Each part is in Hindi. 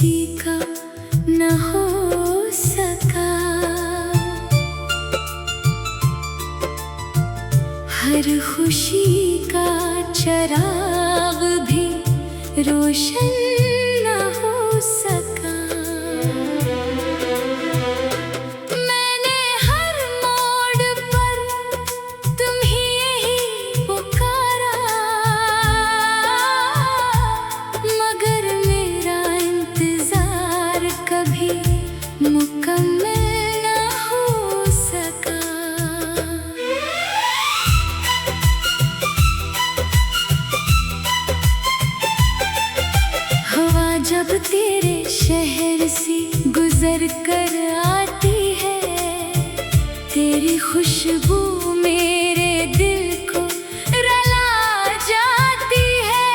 किसी का न हो सका। हर खुशी का चराग भी रोशन न हो सका। मैंने हर मोड़ पर तुम्हें ही पुकारा, मगर मेरा इंतजार कभी मुकम्मल न हो सका। हवा जब तेरे शहर से गुजर कर आती है, तेरी खुशबू मेरे दिल को रुला जाती है।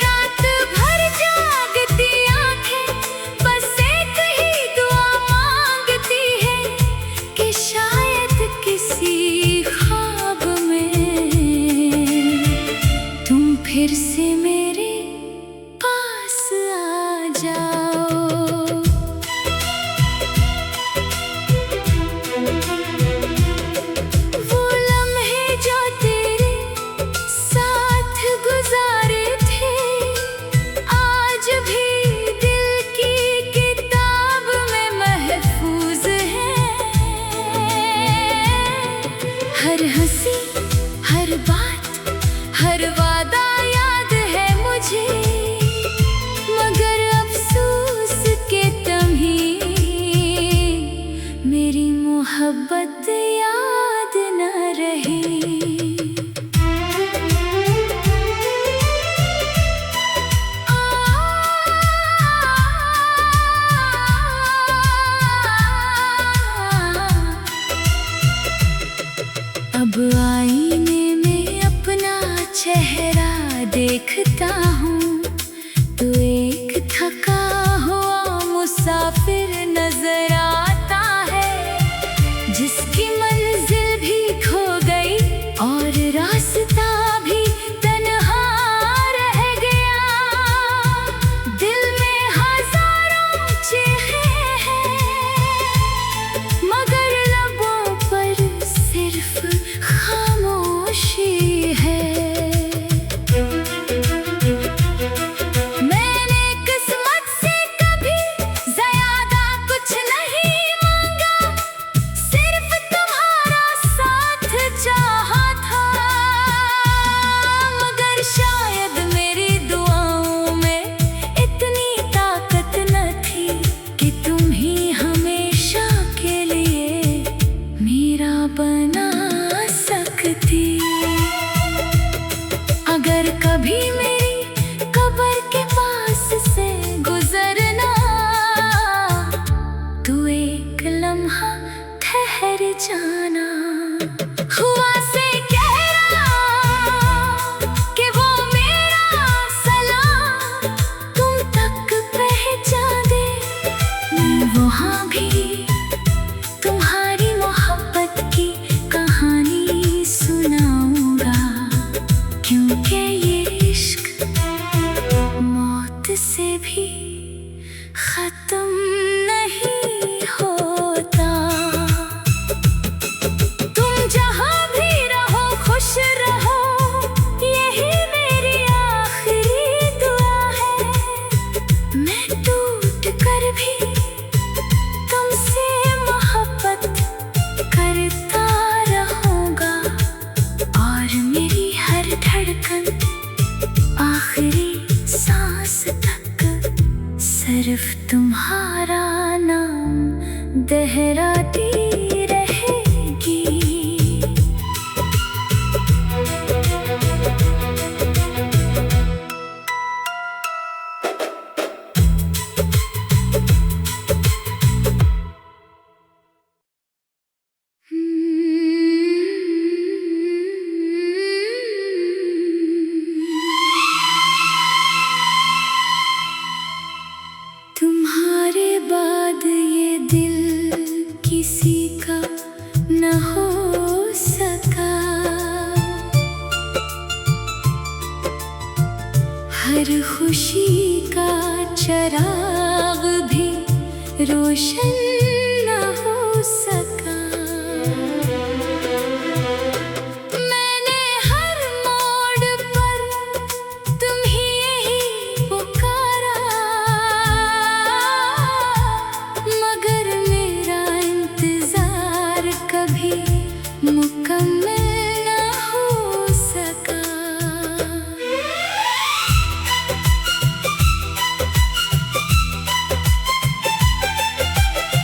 रात भर जागती आंखें बस एक ही दुआ मांगती है कि शायद किसी ख्वाब में तुम फिर से मेरे पास आ जाओ। वो लम्हे जो तेरे साथ गुजारे थे, आज भी दिल की किताब में महफूज हैं। हर हंसी, हर बात, हर वादा याद है मुझे, मगर अफसोस के तम्हीं मेरी मोहब्बत याद न रही। अब आईने में अपना चेहरा देखता हूँ तो एक थका हुआ मुसाफिर नजर आता है, जिसकी मंजिल भी खो गई और रास्ता भी तन्हा रह गया। दिल में हजारों चेहरे हैं, मगर लबों पर सिर्फ खामोशी है। मैंने किस्मत से कभी ज़्यादा कुछ नहीं मांगा, सिर्फ तुम्हारा साथ चाहा था। मगर शायद मेरी दुआओं में इतनी ताकत न थी कि तुम ही हमेशा के लिए मेरा बना सकती। अगर कभी मेरी कब्र के पास से गुजरना, तो एक लम्हा ठहर जाना। हुआ से कहना कि वो मेरा सलाम तुम तक पहुंचा दे। मैं वहाँ भी तुम्हारी मोहब्बत की कहानी सुनाऊंगा, क्योंकि ये इश्क मौत से भी खत्म नहीं होता। तुम जहाँ भी रहो खुश रहो, यही मेरी आखिरी दुआ है। मैं टूट कर भी तुमसे मोहब्बत करता रहूंगा, और मेरी हर धड़कन आखिरी सांस तक सिर्फ तुम्हारा नाम दोहराती रहेगी। तुम्हारे बाद ये दिल किसी का न हो सका। हर खुशी का रोशन न हो सका। मैंने हर मोड़ पर तुम्हें पुकारा, मगर मेरा इंतजार कभी मुकम्मल न हो सका।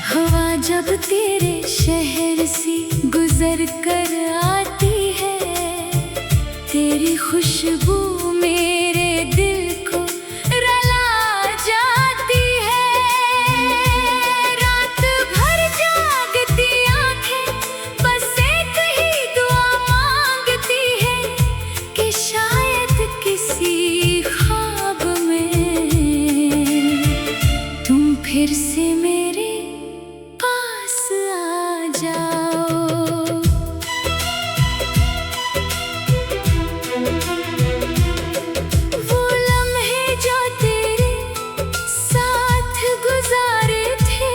हवा जब तेरे शहर से गुजर कर आती है, तेरी खुशबू मेरे दिल को रुला जाती है। रात भर जागती आंखें बस एक ही दुआ मांगती है कि शायद किसी ख्वाब में तुम फिर से मेरे पास आ जाओ। वो लम्हे जो तेरे साथ गुजारे थे,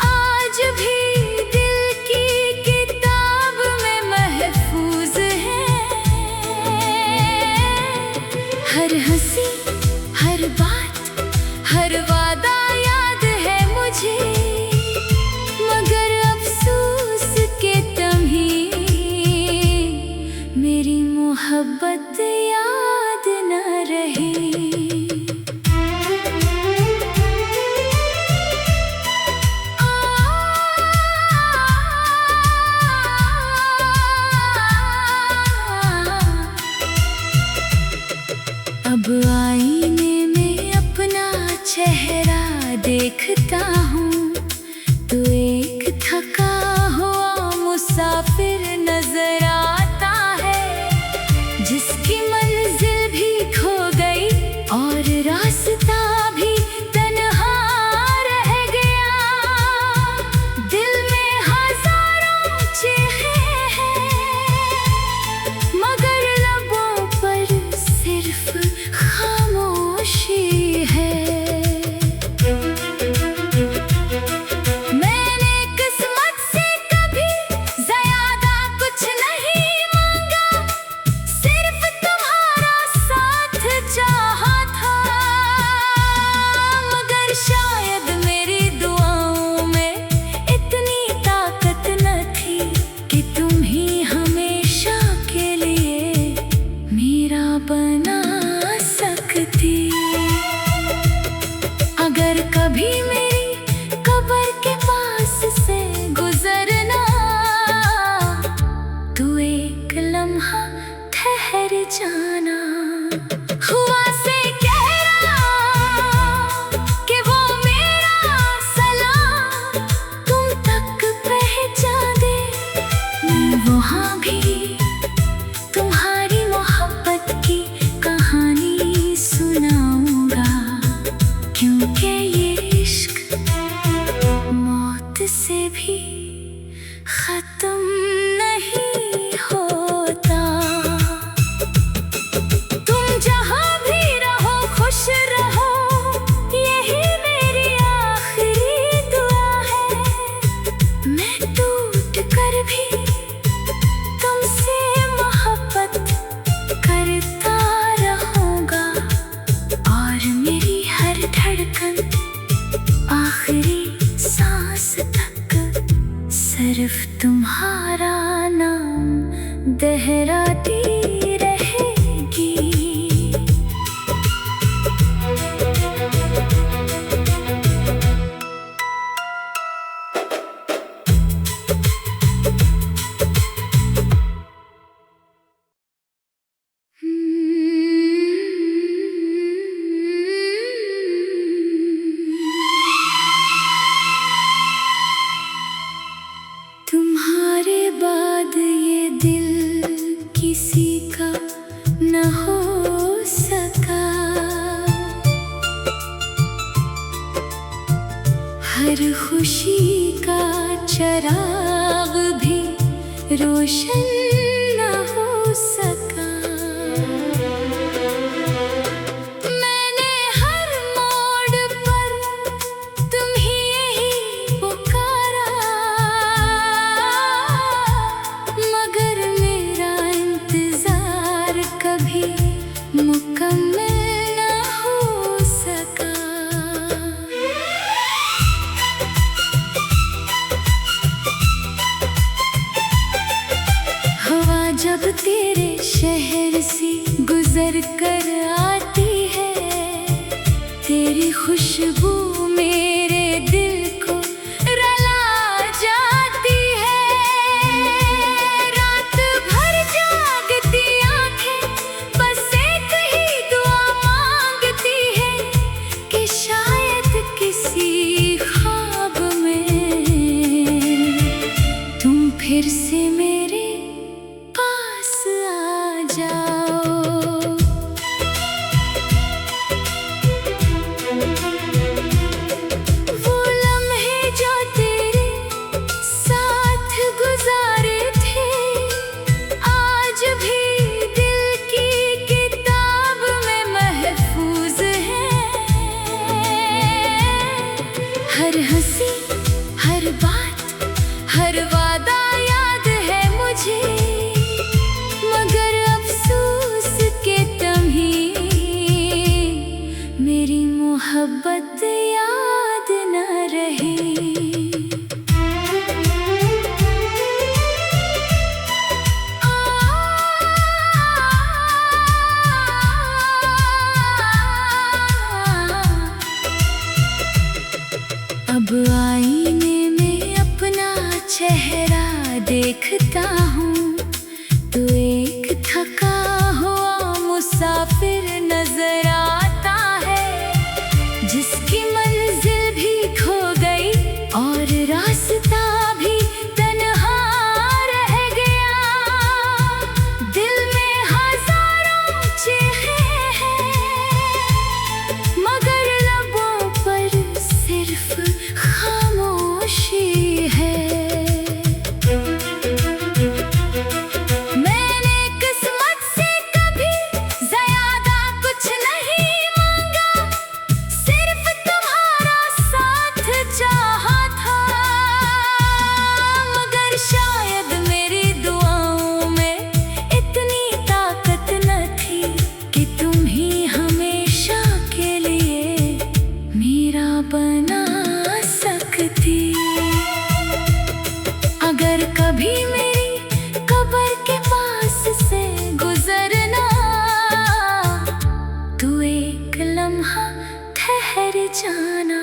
आज भी दिल की किताब में महफूज हैं। हर हंसी, हर बात, हर वादा याद है मुझे, मगर अफसोस के तुम्हें मेरी मोहब्बत याद न रही। अब आईने में अपना चेहरा देखता हूँ तो एक थका हुआ मुसाफिर नजर आता है, जिसकी मंजिल भी खो गई और रास्ता भी तन्हा रह गया। दिल में हजारों चेहरे हैं, मगर लबों पर सिर्फ खामोशी है। मैंने किस्मत से कभी ज़्यादा कुछ नहीं मांगा, सिर्फ तुम्हारा साथ चाहा था। मगर शायद मेरी दुआओं में इतनी ताकत न थी कि तुम ही हमेशा के लिए मेरा बना सकती। अगर कभी मेरी कब्र के पास से गुजरना, तो एक लम्हा ठहर जाना। हुआ से कहना कि वो मेरा सलाम तुम तक पहुंचा दे, मैं वहाँ भी तुम्हारी मोहब्बत की कहानी सुनाऊंगा, क्योंकि ये इश्क मौत से भी खत्म नहीं होता। तुम जहाँ भी रहो खुश रहो, यही मेरी आखिरी दुआ है। मैं टूट कर भी तुमसे मोहब्बत करता रहूंगा, और मेरी हर धड़कन आखिरी सांस तक सिर्फ तुम्हारा नाम दोहराती रहेगी। तुम्हारे बाद ये दिल किसी का न हो सका। हर खुशी का चराग भी रोशन न हो सका। मैंने हर मोड़ पर तुम्हें खुशबू मेरे दिल को रुला जाती है। रात भर जागती आंखें बस एक ही दुआ मांगती है कि शायद किसी ख्वाब में तुम फिर से मेरे पास आ जाओ। वो लम्हे जो तेरे साथ गुजारे थे आज भी दिल की किताब में महफूज हैं। हर हंसी, हर बात, हर वादा याद है मुझे, मगर अफसोस के तम्हीं मेरी मोहब्बत याद न रही। अब आईने में अपना चेहरा देखता हूँ तो एक थका हुआ मुसाफिर नजर आता है, जिसकी मंजिल भी खो गई और रास्ता भी तन्हा रह गया। दिल में हजारों चेहरे हैं मगर लबों पर सिर्फ खामोशी है। मैंने किस्मत से कभी ज़्यादा कुछ नहीं मांगा, सिर्फ तुम्हारा साथ चाहा था। मगर शायद मेरी दुआओं में इतनी ताकत न थी कि तुम ही हमेशा के लिए मेरा बना सकती। अगर कभी मेरी कब्र के पास से गुजरना तो एक लम्हा ठहर जाना।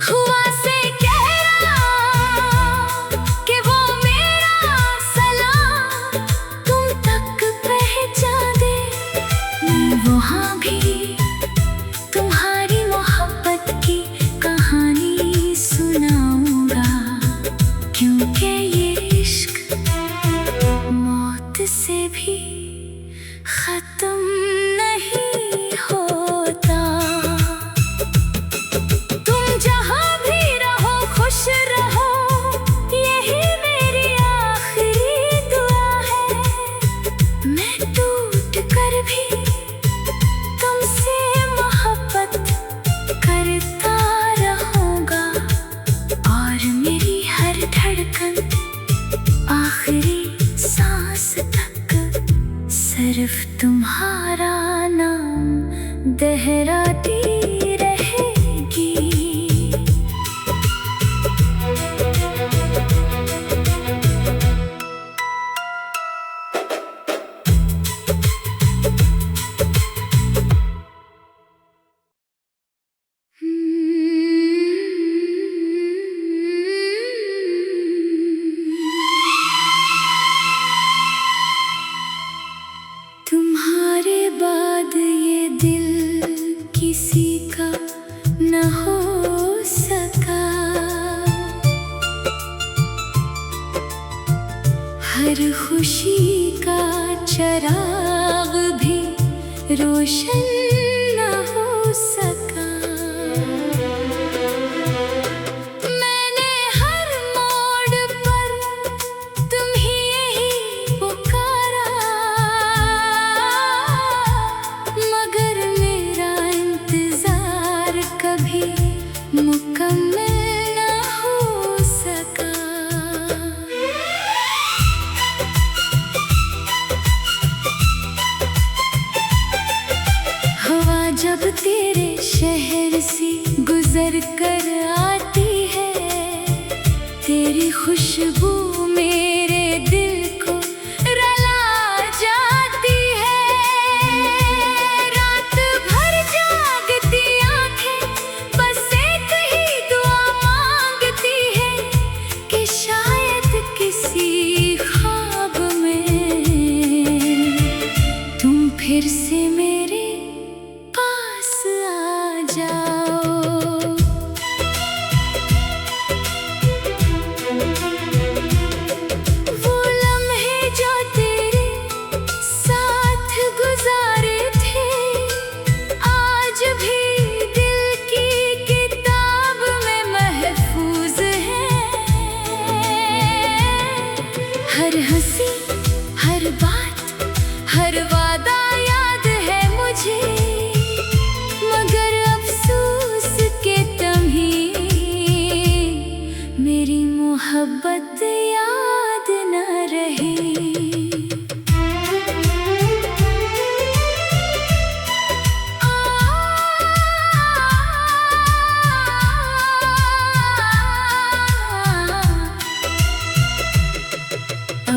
हुआ से कह रहा कि वो मेरा सलाम तुम तक पहुंचा दे। मैं वहाँ भी तुम्हारी मोहब्बत की कहानी सुनाऊंगा, क्योंकि ये इश्क मौत से भी खत्म नहीं होता। तुम जहाँ भी रहो खुश रहो, यही मेरी आखिरी दुआ है। मैं टूट कर भी तुमसे मोहब्बत करता रहूंगा और मेरी हर धड़कन आखिरी सांस तक सिर्फ तुम्हारा नाम दोहराती रहेगी। तुम्हारे बाद ये दिल किसी का न हो सका। हर खुशी का चराग भी रोशन न हो सका। मैंने हर मोड़ पर तुम्ही यही पुकारा, मगर मेरा इंतजार कभी मुकम्मल न हो सका।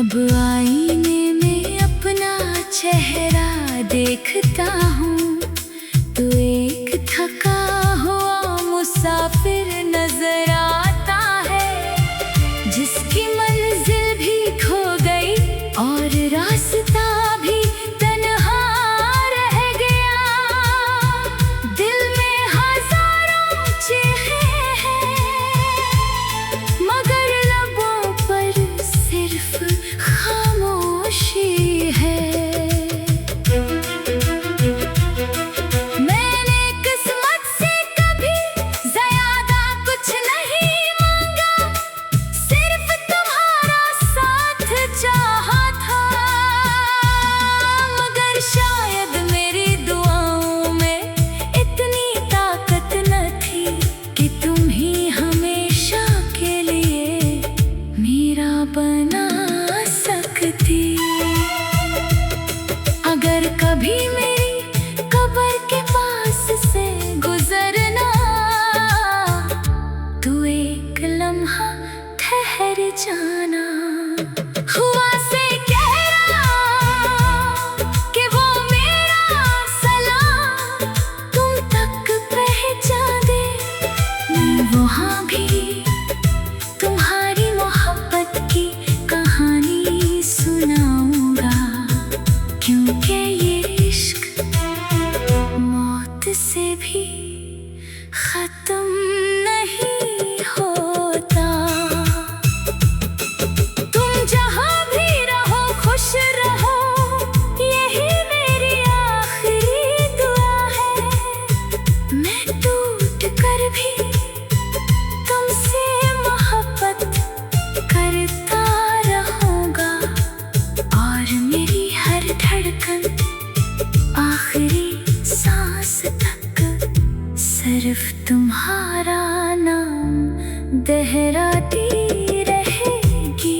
जब आईने में अपना चेहरा देखता हूँ तो एक थका हुआ मुसाफिर नजर आता है, जिसकी मंजिल भी खो गई और रास्ता भी तन्हा रह गया। दिल में हजारों चेहरे हैं मगर लबों पर सिर्फ खामोशी है। मैंने किस्मत से कभी ज़्यादा कुछ नहीं मांगा, सिर्फ तुम्हारा साथ चाहा था। मगर शायद मेरी दुआओं में इतनी ताकत न थी कि तुम ही हमेशा के लिए मेरा बना सकती। अगर कभी मेरी कब्र के पास से गुजरना तो एक लम्हा ठहर जाना। हुआ से कहना कि वो मेरा सलाम तुम तक पहुंचा दे। मैं वहाँ भी तुम्हारी मोहब्बत की कहानी सुनाऊंगा, क्योंकि ये इश्क मौत से भी खत्म नहीं होता। तुम जहाँ भी रहो खुश रहो, यही मेरी आखिरी दुआ है। मैं टूट कर भी तुमसे मोहब्बत करता रहूंगा और मेरी हर धड़कन आखिरी सांस तक सिर्फ तुम्हारा नाम दोहराती रहेगी।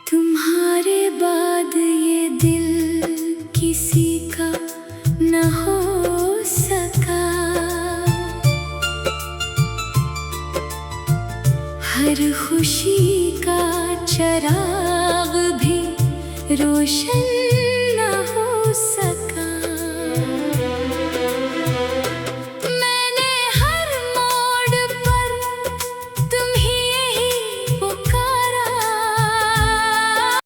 तुम्हारे बाद ये दिल किसी का न हो सका। हर खुशी का चराग भी रोशन